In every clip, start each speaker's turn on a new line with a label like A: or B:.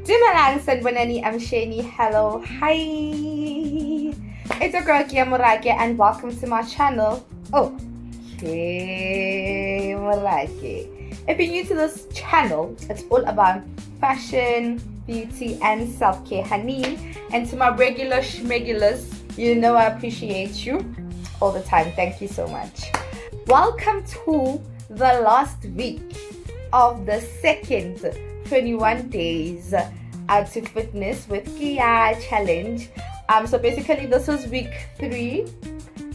A: Dumelang Sanbonani, I'm Shani. Hello, hi. It's your girl Kia Morake and welcome to my channel. Oh, Kia Morake. If you're new to this channel, it's all about fashion, beauty, and self-care, honey. And to my regular schmegulars, you know I appreciate you all the time. Thank you so much. Welcome to the last week of the second 21 days to fitness with Kia challenge. So basically this is week 3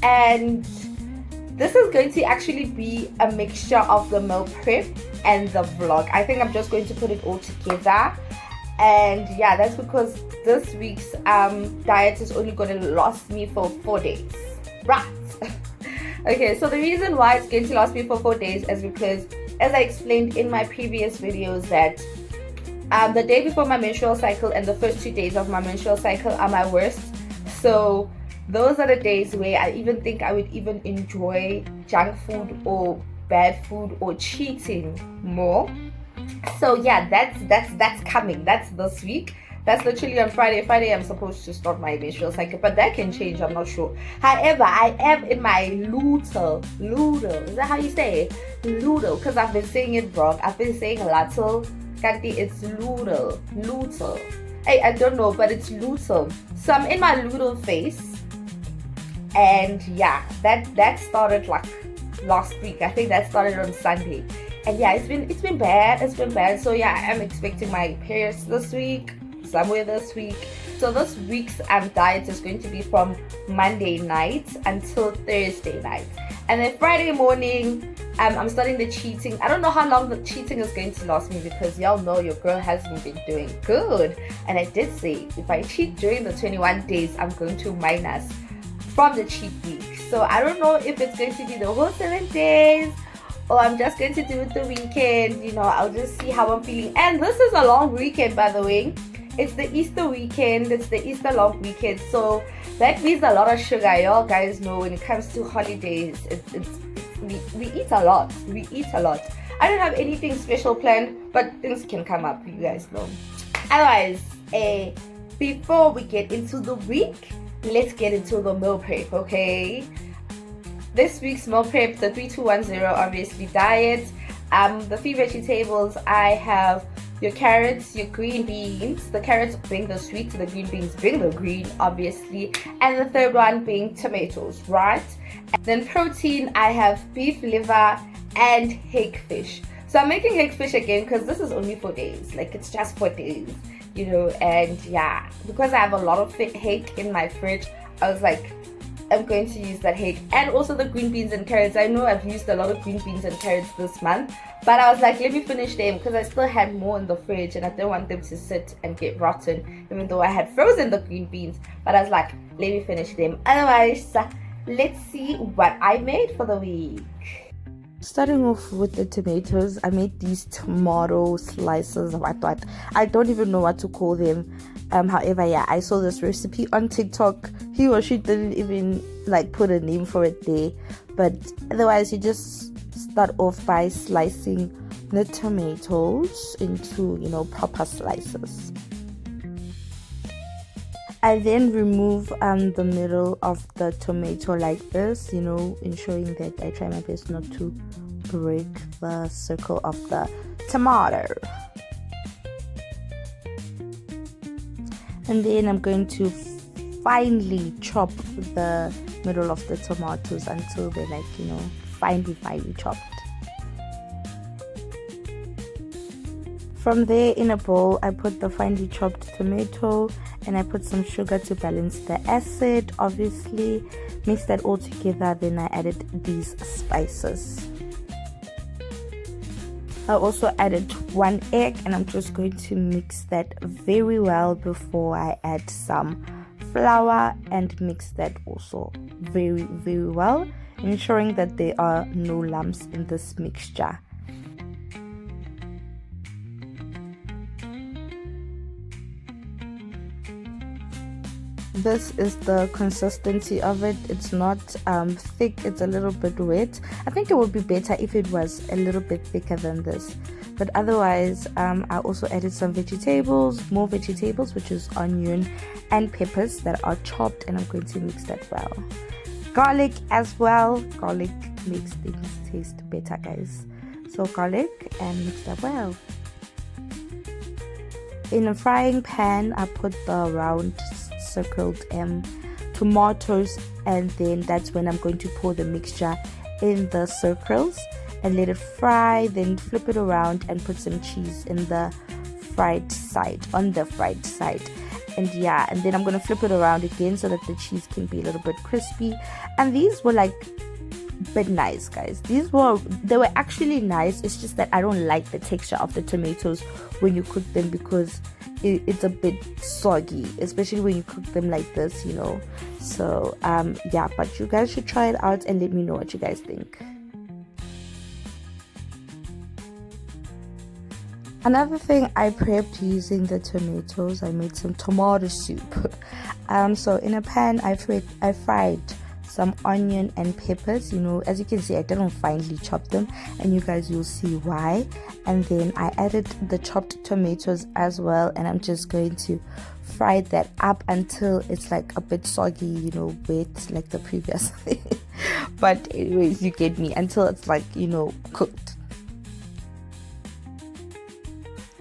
A: and this is going to actually be a mixture of the meal prep and the vlog. I think I'm just going to put it all together, and yeah, that's because this week's diet is only going to last me for 4 days, right? Okay, so the reason why it's going to last me for 4 days is because, as I explained in my previous videos, that the day before my menstrual cycle and the first 2 days of my menstrual cycle are my worst. So those are the days where I even think I would even enjoy junk food or bad food or cheating more. So yeah, that's coming. That's this week. That's literally on Friday. Friday I'm supposed to start my menstrual cycle, but that can change, I'm not sure. However, I am in my luteal. Is that how you say it? Luteal, because I've been saying it wrong. I've been saying lateral. Kanti, it's luteal. Hey, I don't know, but it's luteal. So I'm in my luteal phase. And yeah, that started like last week. I think that started on Sunday. And yeah, it's been bad. So yeah, I'm expecting my periods this week, somewhere this week. So this week's diet is going to be from Monday night until Thursday night. And then Friday morning, I'm starting the cheating. I don't know how long the cheating is going to last me, because y'all know your girl hasn't been doing good. And I did say if I cheat during the 21 days, I'm going to minus from the cheat week. So I don't know if it's going to be the whole 7 days or I'm just going to do it the weekend. You know, I'll just see how I'm feeling. And this is a long weekend, by the way. It's the Easter weekend. It's the Easter long weekend. So that means a lot of sugar. Y'all guys know when it comes to holidays, we eat a lot. I don't have anything special planned, but things can come up. You guys know. Otherwise, before we get into the week, let's get into the meal prep, okay? This week's meal prep, the 3210 obviously diet. The 3 vegetables, I have your carrots, your green beans, the carrots being the sweet, the green beans being the green, obviously, and the third one being tomatoes, right? And then protein, I have beef liver and hake fish. So I'm making hake fish again because this is only 4 days, like it's just 4 days, you know. And yeah, because I have a lot of hake in my fridge, I was like, I'm going to use that hake. And also the green beans and carrots. I know I've used a lot of green beans and carrots this month, but I was like, let me finish them because I still had more in the fridge and I didn't want them to sit and get rotten, even though I had frozen the green beans. But I was like, let me finish them. Otherwise, let's see what I made for the week. Starting off with the tomatoes, I made these tomato slices. I don't even know what to call them. However, yeah, I saw this recipe on TikTok. He or she didn't even like put a name for it there, but otherwise you just start off by slicing the tomatoes into, you know, proper slices. I then remove the middle of the tomato like this, you know, ensuring that I try my best not to break the circle of the tomato. And then I'm going to finely chop the middle of the tomatoes until they're like, you know, finely chopped. From there, in a bowl, I put the finely chopped tomato and I put some sugar to balance the acid, obviously. Mix that all together, then I added these spices. I also added 1 egg and I'm just going to mix that very well before I add some flour and mix that also very well, ensuring that there are no lumps in this mixture. This is the consistency of it. It's not thick, it's a little bit wet. I think it would be better if it was a little bit thicker than this. But otherwise, I also added some more vegetables, which is onion and peppers that are chopped, and I'm going to mix that well. Garlic as well. Garlic makes things taste better, guys. So garlic and mix that well. In a frying pan, I put the round circled tomatoes, and then that's when I'm going to pour the mixture in the circles and let it fry. Then flip it around and put some cheese on the fried side. And then I'm gonna flip it around again so that the cheese can be a little bit crispy. And these were like bit nice, guys. They were actually nice. It's just that I don't like the texture of the tomatoes when you cook them, because it's a bit soggy, especially when you cook them like this, so but you guys should try it out and let me know what you guys think. Another thing I prepped using the tomatoes, I made some tomato soup. So in a pan I fried some onion and peppers. As you can see, I didn't finely chop them, and you guys will see why. And then I added the chopped tomatoes as well, and I'm just going to fry that up until it's like a bit soggy, wet like the previous but anyways, you get me, until it's like cooked.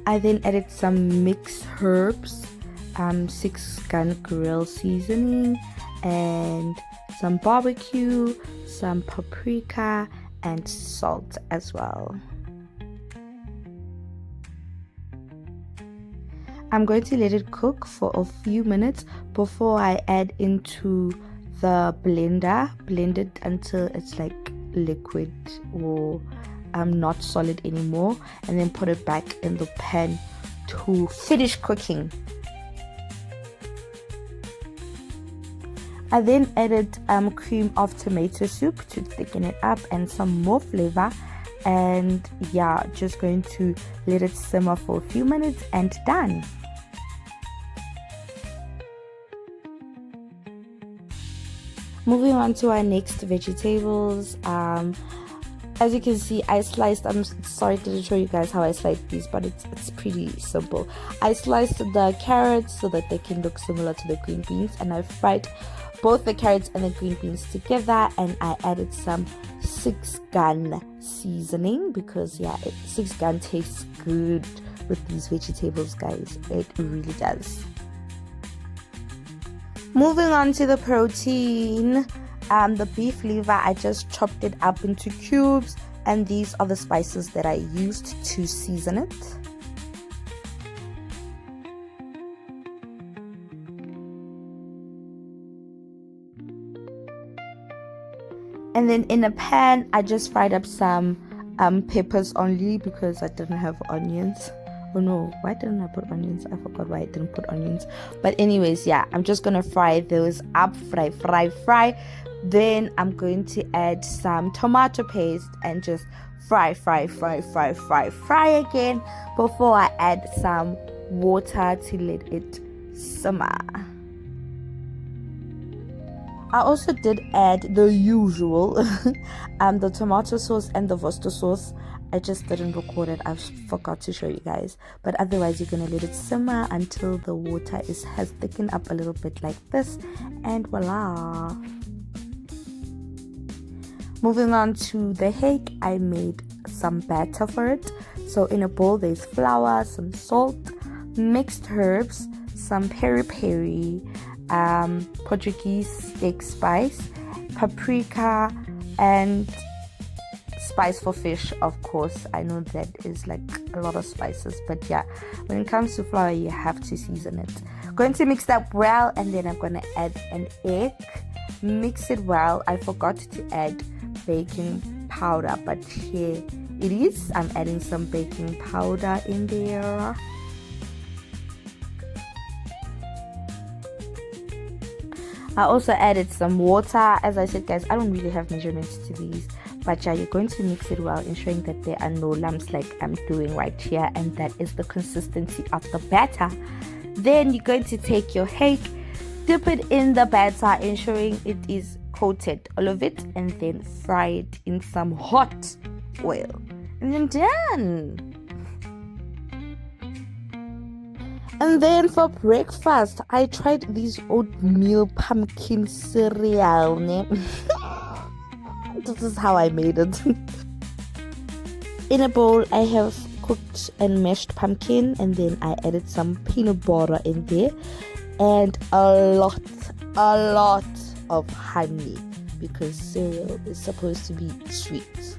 A: I then added some mixed herbs, 6-gun grill seasoning, and some barbecue, some paprika, and salt as well. I'm going to let it cook for a few minutes before I add into the blender. Blend it until it's like liquid or not solid anymore, and then put it back in the pan to finish cooking. I then added cream of tomato soup to thicken it up and some more flavor, and just going to let it simmer for a few minutes and done. Moving on to our next vegetables. As you can see, I sliced, I'm sorry to show you guys how I sliced these, but it's pretty simple. I sliced the carrots so that they can look similar to the green beans, and I fried both the carrots and the green beans together, and I added some 6-gun seasoning, because 6-gun tastes good with these vegetables, guys. It really does. Moving on to the protein. The beef liver, I just chopped it up into cubes, and these are the spices that I used to season it. And then in a pan, I just fried up some peppers only, because I didn't have onions. Oh no, why didn't I put onions? I forgot why I didn't put onions. But anyways, I'm just gonna fry those up. Fry. Then I'm going to add some tomato paste and just fry again before I add some water to let it simmer. I also did add the usual the tomato sauce and the Worcester sauce. I just didn't record it. I forgot to show you guys. But otherwise, you're gonna let it simmer until the water has thickened up a little bit like this, and voila. Moving on to the hake, I made some batter for it. So in a bowl, there's flour, some salt, mixed herbs, some peri-peri, Portuguese steak spice, paprika, and spice for fish, of course. I know that is like a lot of spices, but when it comes to flour, you have to season it. Going to mix that well, and then I'm gonna add an egg. Mix it well. I forgot to add baking powder, but here it is. I'm adding some baking powder in there. I also added some water. As I said, guys, I don't really have measurements to these, but you're going to mix it well, ensuring that there are no lumps like I'm doing right here, and that is the consistency of the batter. Then you're going to take your hake, dip it in the batter, ensuring it is coated, all of it, and then fry it in some hot oil, and then done.
B: And then for breakfast, I tried these oatmeal pumpkin cereal. This is how I made it. In a bowl, I have cooked and mashed pumpkin, and then I added some peanut butter in there, and a lot of honey, because cereal is supposed to be sweet.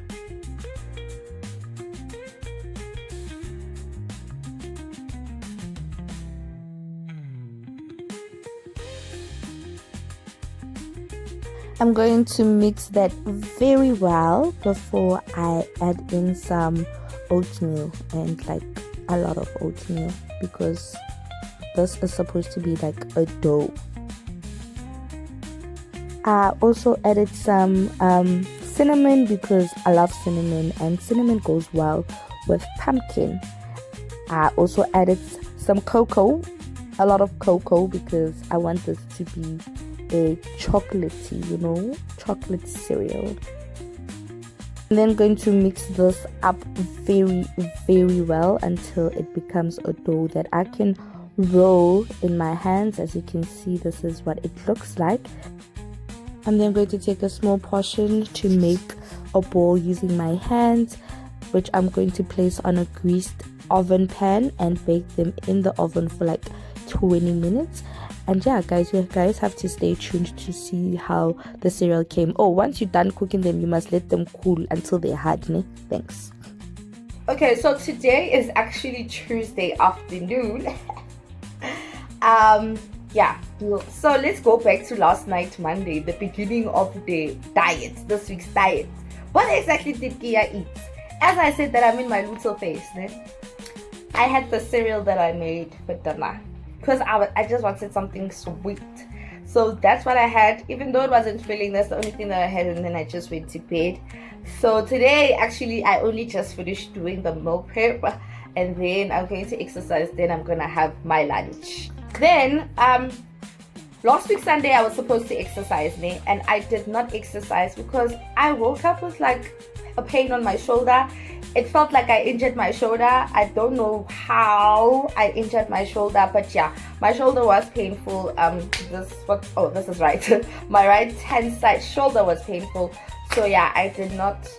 B: I'm going to mix that very well before I add in some oatmeal, and like a lot of oatmeal, because this is supposed to be like a dough. I also added some cinnamon, because I love cinnamon and cinnamon goes well with pumpkin. I also added some cocoa, a lot of cocoa, because I want this to be a chocolatey, chocolate cereal. And then going to mix this up very, very well until it becomes a dough that I can roll in my hands. As you can see, this is what it looks like. I'm then going to take a small portion to make a ball using my hands, which I'm going to place on a greased oven pan and bake them in the oven for like 20 minutes. And yeah, guys, you guys have to stay tuned to see how the cereal came. Oh, once you're done cooking them, you must let them cool until they're hard. Thanks.
A: Okay, so today is actually Tuesday afternoon. Yeah, so let's go back to last night, Monday, the beginning of the diet, this week's diet. What exactly did Gia eat? As I said that I'm in my little phase, I had the cereal that I made for dinner, because I just wanted something sweet. So that's what I had. Even though it wasn't filling, that's the only thing that I had, and then I just went to bed. So today, actually, I only just finished doing the meal prep, and then I'm going to exercise, then I'm gonna have my lunch. Then last week Sunday I was supposed to exercise, and I did not exercise because I woke up with like a pain on my shoulder. It felt like I injured my shoulder. I don't know how I injured my shoulder, but yeah, my shoulder was painful. This is right. My right hand side shoulder was painful. So yeah, I did not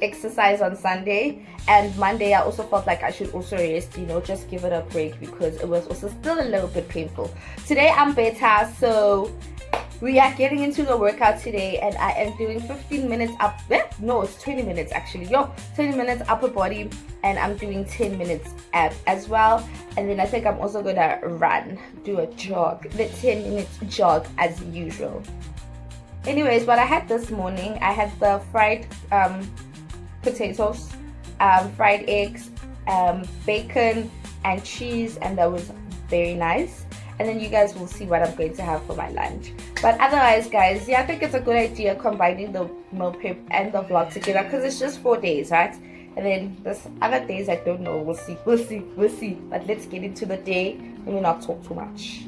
A: exercise on Sunday, and Monday I also felt like I should also rest, just give it a break, because it was also still a little bit painful. Today I'm better, so we are getting into the workout today, and I am doing 15 minutes up. No, it's 20 minutes actually. 20 minutes upper body, and I'm doing 10 minutes ab as well. And then I think I'm also gonna do a jog, the 10-minute jog as usual. Anyways, what I had this morning, I had the fried potatoes, fried eggs, bacon and cheese, and that was very nice. And then you guys will see what I'm going to have for my lunch. But otherwise, guys, yeah, I think it's a good idea combining the meal prep and the vlog together, because it's just 4 days, right? And then there's other days I don't know. We'll see. But let's get into the day and we'll not talk too much.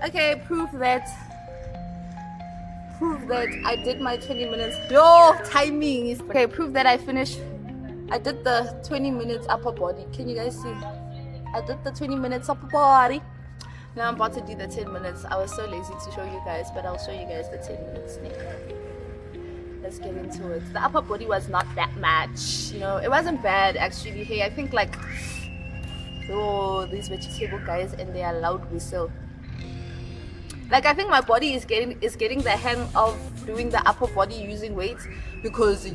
A: Okay, proof that I did my 20 minutes. Timing is okay. Proof that I finished. I did the 20 minutes upper body. Can you guys see? I did the 20 minutes upper body. Now I'm about to do the 10 minutes. I was so lazy to show you guys, but I'll show you guys the 10 minutes next. Let's get into it. The upper body was not that much, it wasn't bad actually. Hey, I think like, these vegetable guys and their loud whistle. Like, I think my body is getting the hang of doing the upper body using weights, because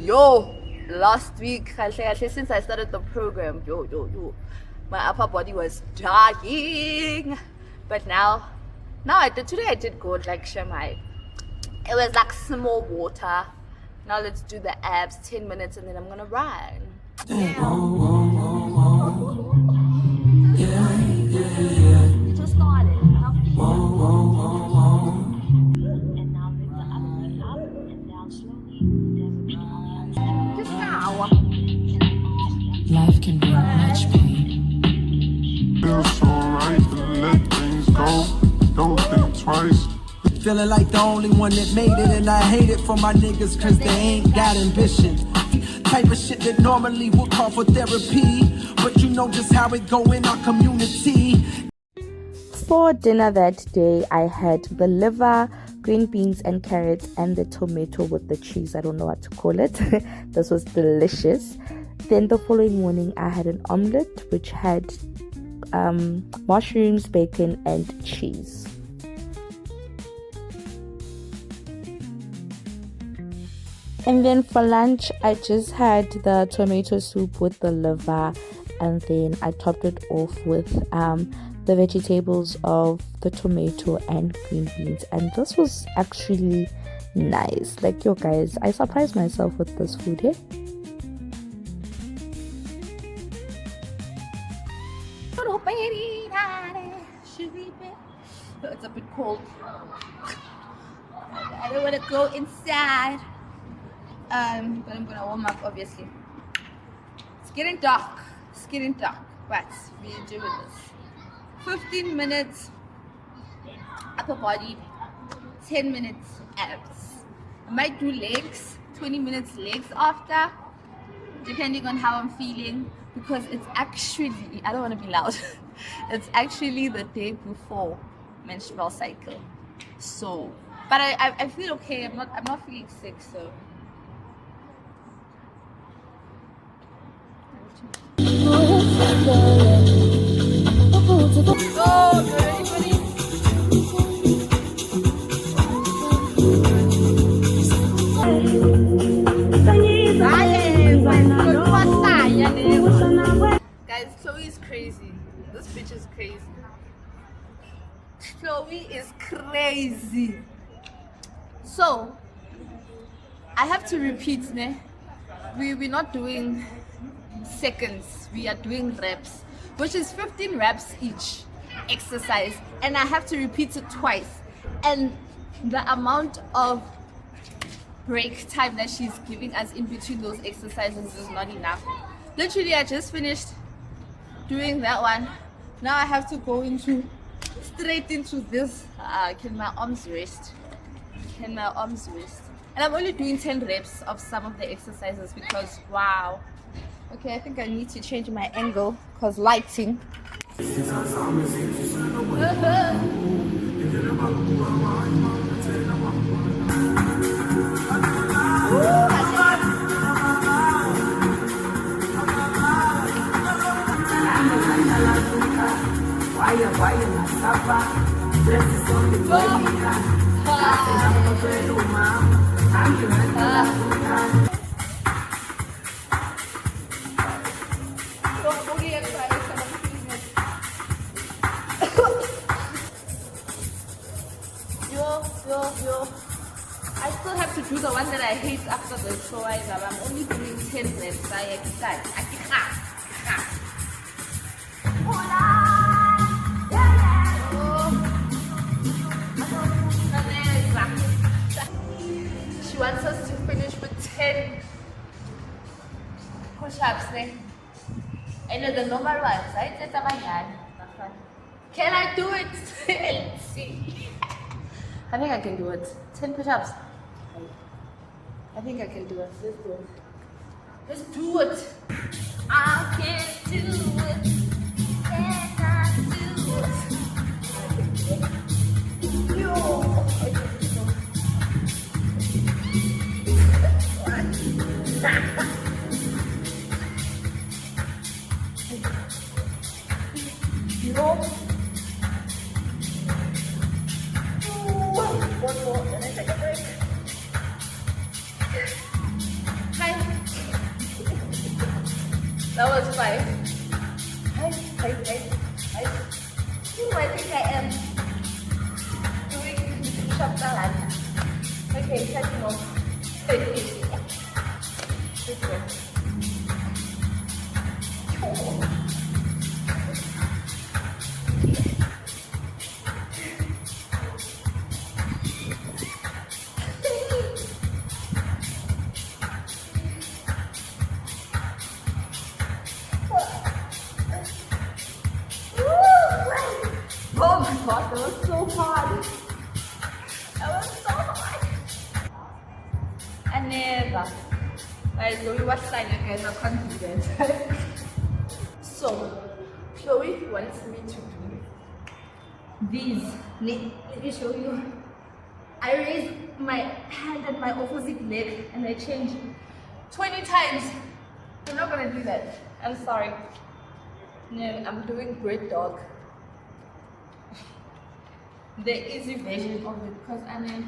A: last week, since I started the program, my upper body was dying. But now today I did good, like Shamai. It was like small water. Now let's do the abs, 10 minutes, and then I'm gonna run. You just started. And now lift the other knee up and down slowly. Just now.
C: Life can be much pain. Feels so right to let things go. Don't think twice.
D: Feeling like the only one that made it, and I hate it for my niggas cause they ain't got ambition. Type of shit that normally would call for therapy. but you know just how it go in our community.
B: For dinner that day, I had the liver, green beans and carrots, and the tomato with the cheese. I don't know what to call it. This was delicious. Then the following morning, I had an omelette which had mushrooms, bacon, and cheese. And then for lunch, I just had the tomato soup with the liver, and then I topped it off with the vegetables of the tomato and green beans. And this was actually nice. Like, yo guys, I surprised myself with this food here.
A: It's a bit cold. I don't want to go inside. But I'm gonna warm up, obviously. It's getting dark, but we're doing this. 15 minutes upper body, 10 minutes abs. I might do legs, 20 minutes legs after, depending on how I'm feeling, because it's actually, I don't want to be loud, it's actually the day before menstrual cycle. So, but I feel okay. I'm not feeling sick, so. Guys, Chloe is crazy. This bitch is crazy. Chloe is crazy. So I have to repeat, ne? We're not doing seconds, we are doing reps, which is 15 reps each exercise, and I have to repeat it twice, and the amount of break time that she's giving us in between those exercises is not enough. Literally, I just finished doing that one. Now I have to go straight into this. Can my arms rest? And I'm only doing 10 reps of some of the exercises because wow. Okay, I think I need to change my angle because lighting. Yo. I still have to do the one that I hate after the show. I'm only doing 10 reps. She wants us to finish with 10 push-ups. I know the normal ones, right? Can I do it? Let's see. I think I can do it. 10 push-ups. I think I can do it. Let's do it. I can do it. Can I do it? Yo. That was 5. I think I am doing push-up balance. Okay, second one. This way. Oh my god, that was so hard. I never. I know you watch like you guys are confident. So Chloe wants me to do these. Let me show you. I raise my hand at my opposite leg and I change 20 times. I'm not gonna do that. I'm sorry. No, I'm doing great dog. The easy version of it because I did it.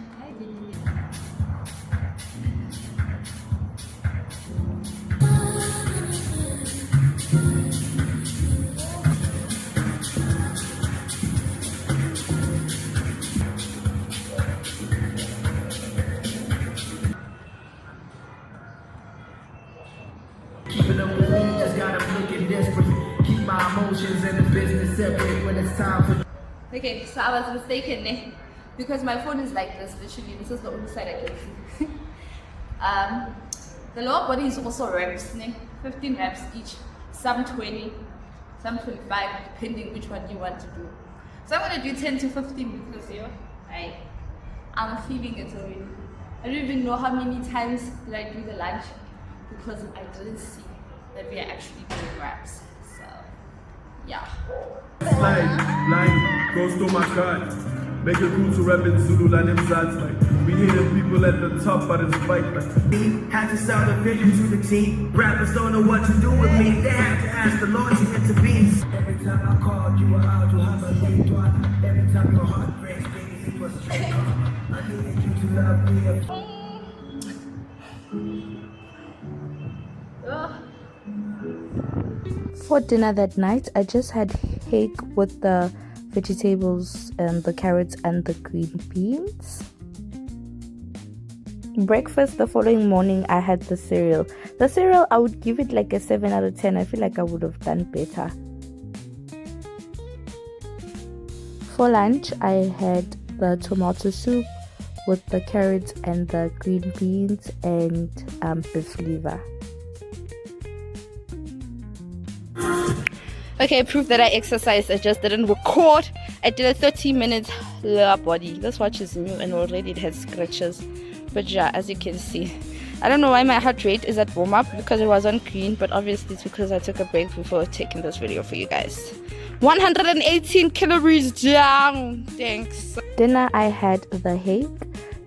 D: Keeping up with me, just got them looking desperate. Keep my emotions and the business separate when it's time for.
A: Okay, so I was mistaken because my phone is like this, literally. This is the only side I can see. The lower body is also reps, 15 reps each, some 20, some 25, depending which one you want to do. So I'm gonna do 10 to 15 because I'm feeling it already. I don't even know how many times did I do the lunge because I didn't see that we are actually doing reps. So yeah.
C: Line goes through my card. Make it cool to rap in Zulu like them sides like we hear people at the top but it's fight like
D: Had to sell the vision to the team. Rappers don't know what to do with me. They have to ask the Lord to intervene. Every time I called, you were out to have a lead one. Every time your heart breaks, baby, it was straight on. I needed you to love me.
B: For dinner that night, I just had hake with the vegetables and the carrots and the green beans. Breakfast the following morning, I had the cereal. The cereal, I would give it like a 7 out of 10. I feel like I would have done better. For lunch, I had the tomato soup with the carrots and the green beans and beef liver.
A: Okay, proof that I exercised. I just didn't record. I did a 30 minute lower body. This watch is new and already it has scratches. But yeah, as you can see, I don't know why my heart rate is at warm up because it was on green, but obviously it's because I took a break before taking this video for you guys. 118 calories down. Thanks.
B: Dinner, I had the hake,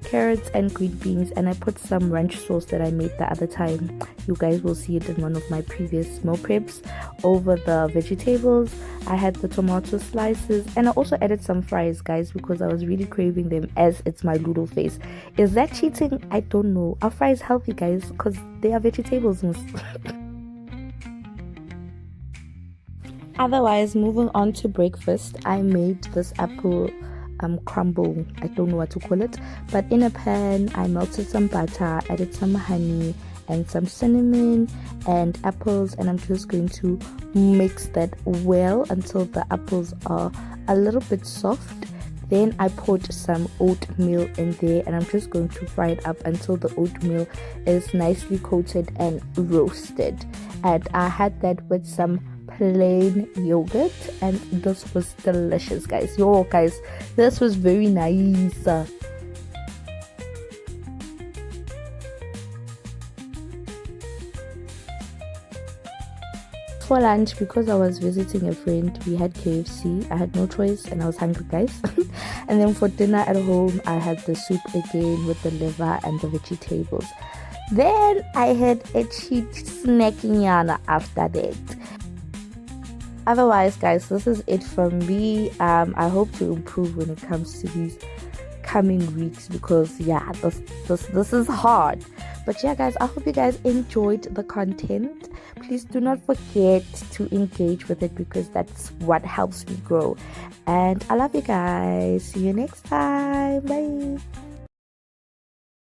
B: carrots and green beans, and I put some ranch sauce that I made the other time. You guys will see it in one of my previous meal preps. Over the vegetables, I had the tomato slices, and I also added some fries, guys, because I was really craving them as it's my noodle face. Is that cheating? I don't know. Are fries healthy, guys? Because they are vegetables. Otherwise, moving on to breakfast, I made this apple crumble. I don't know what to call it, but in a pan I melted some butter, added some honey and some cinnamon and apples, and I'm just going to mix that well until the apples are a little bit soft. Then I put some oatmeal in there and I'm just going to fry it up until the oatmeal is nicely coated and roasted. And I had that with some plain yogurt and this was delicious, guys. Guys, this was very nice. For lunch, because I was visiting a friend, we had KFC. I had no choice and I was hungry, guys. And then for dinner at home, I had the soup again with the liver and the vegetables. Then I had a cheap snacking yana after that. Otherwise, guys, this is it from me. I hope to improve when it comes to these coming weeks because yeah, this is hard. But yeah, guys, I hope you guys enjoyed the content. Please do not forget to engage with it because that's what helps me grow. And I love you guys. See you next time. Bye.